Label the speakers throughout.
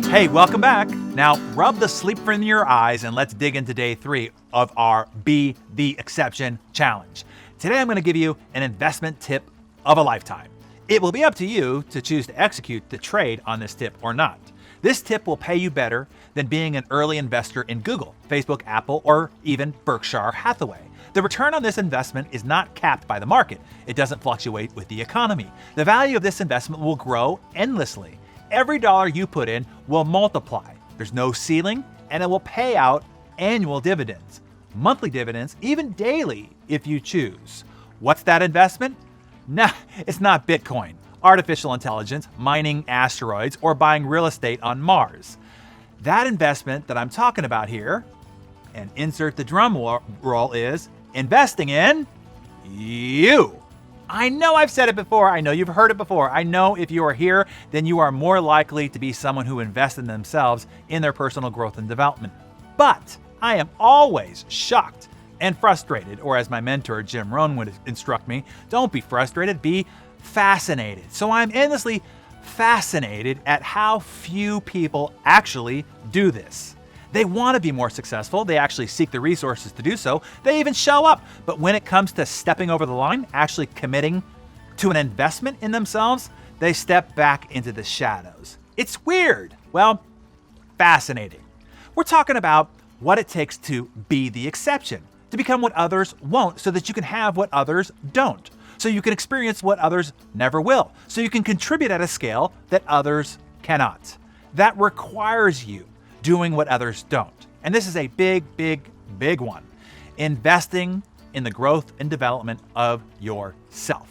Speaker 1: Hey, welcome back. Now, rub the sleep from your eyes and let's dig into day 3 of our Be the Exception challenge. Today, I'm going to give you an investment tip of a lifetime. It will be up to you to choose to execute the trade on this tip or not. This tip will pay you better than being an early investor in Google, Facebook, Apple, or even Berkshire Hathaway. The return on this investment is not capped by the market. It doesn't fluctuate with the economy. The value of this investment will grow endlessly. Every dollar you put in will multiply. There's no ceiling, and it will pay out annual dividends, monthly dividends, even daily if you choose. What's that investment? Nah, it's not Bitcoin, artificial intelligence, mining asteroids, or buying real estate on Mars. That investment that I'm talking about here, and insert the drum roll, is investing in you. I know I've said it before. I know you've heard it before. I know if you are here, then you are more likely to be someone who invests in themselves in their personal growth and development. But I am always shocked and frustrated, or as my mentor Jim Rohn would instruct me, don't be frustrated, be fascinated. So I'm endlessly fascinated at how few people actually do this. They want to be more successful. They actually seek the resources to do so. They even show up. But when it comes to stepping over the line, actually committing to an investment in themselves, they step back into the shadows. It's weird. Well, fascinating. We're talking about what it takes to be the exception, to become what others won't so that you can have what others don't, so you can experience what others never will, so you can contribute at a scale that others cannot. That requires you doing what others don't. And this is a big, big, big one. Investing in the growth and development of yourself.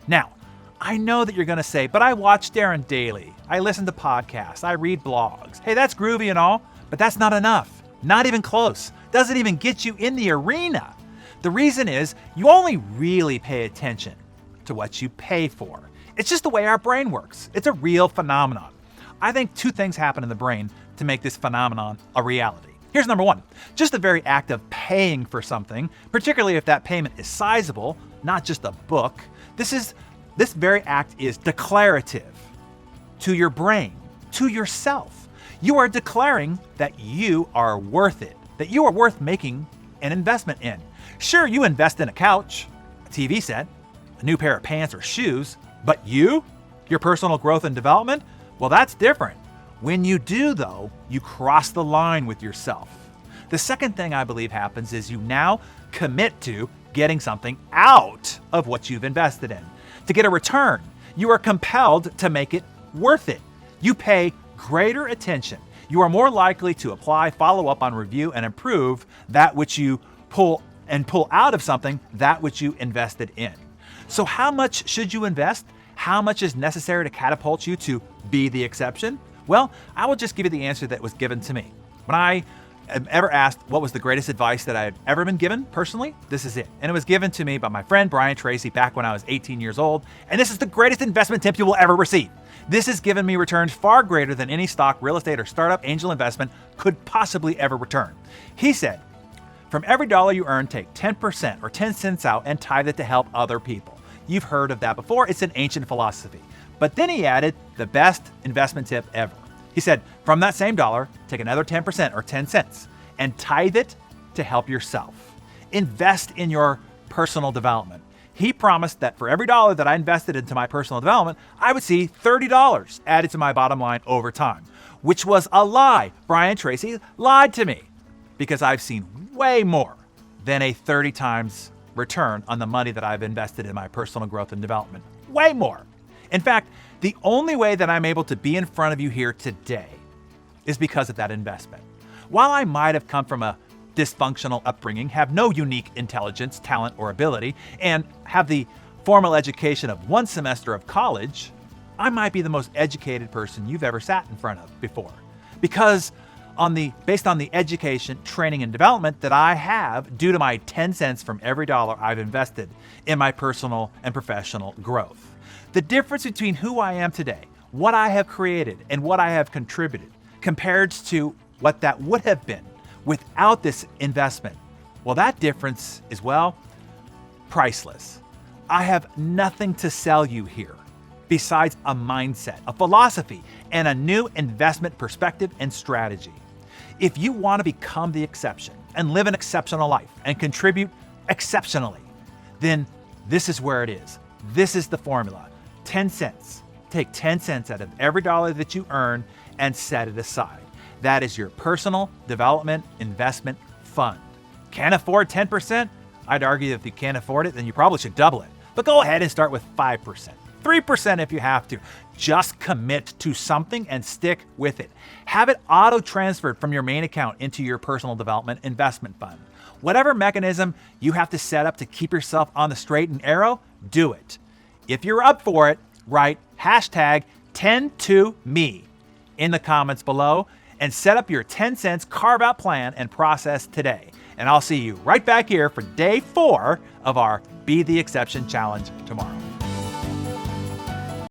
Speaker 1: Now, I know that you're going to say, but I watch DarrenDaily. I listen to podcasts. I read blogs. Hey, that's groovy and all, but that's not enough. Not even close. Doesn't even get you in the arena. The reason is you only really pay attention to what you pay for. It's just the way our brain works. It's a real phenomenon. I think 2 things happen in the brain to make this phenomenon a reality. Here's number 1. Just the very act of paying for something, particularly if that payment is sizable, not just a book. This very act is declarative to your brain, to yourself. You are declaring that you are worth it, that you are worth making an investment in. Sure, you invest in a couch, a TV set, a new pair of pants or shoes, but your personal growth and development, well, that's different. When you do, though, you cross the line with yourself. The second thing I believe happens is you now commit to getting something out of what you've invested in. To get a return, you are compelled to make it worth it. You pay greater attention. You are more likely to apply, follow up on, review, and improve that which you pull out of something, that which you invested in. So how much should you invest? How much is necessary to catapult you to be the exception? Well, I will just give you the answer that was given to me. When I am ever asked what was the greatest advice that I had ever been given personally, this is it. And it was given to me by my friend Brian Tracy back when I was 18 years old. And this is the greatest investment tip you will ever receive. This has given me returns far greater than any stock, real estate, or startup angel investment could possibly ever return. He said, from every dollar you earn, take 10% or 10 cents out and tithe it to help other people. You've heard of that before. It's an ancient philosophy. But then he added the best investment tip ever. He said, from that same dollar, take another 10% or 10 cents and tithe it to help yourself. Invest in your personal development. He promised that for every dollar that I invested into my personal development, I would see $30 added to my bottom line over time, which was a lie. Brian Tracy lied to me because I've seen way more than a 30 times return on the money that I've invested in my personal growth and development. Way more. In fact, the only way that I'm able to be in front of you here today is because of that investment. While I might have come from a dysfunctional upbringing, have no unique intelligence, talent, or ability, and have the formal education of 1 semester of college, I might be the most educated person you've ever sat in front of before. Because based on the education, training, and development that I have due to my 10 cents from every dollar I've invested in my personal and professional growth. The difference between who I am today, what I have created, and what I have contributed compared to what that would have been without this investment, well, that difference is, well, priceless. I have nothing to sell you here besides a mindset, a philosophy, and a new investment perspective and strategy. If you want to become the exception and live an exceptional life and contribute exceptionally, then this is where it is. This is the formula. 10 cents. Take 10 cents out of every dollar that you earn and set it aside. That is your personal development investment fund. Can't afford 10%? I'd argue that if you can't afford it, then you probably should double it. But go ahead and start with 5%. 3% if you have to. Just commit to something and stick with it. Have it auto-transferred from your main account into your personal development investment fund. Whatever mechanism you have to set up to keep yourself on the straight and narrow, do it. If you're up for it, write hashtag 10to me in the comments below and set up your 10 cents carve-out plan and process today. And I'll see you right back here for day 4 of our Be the Exception Challenge tomorrow.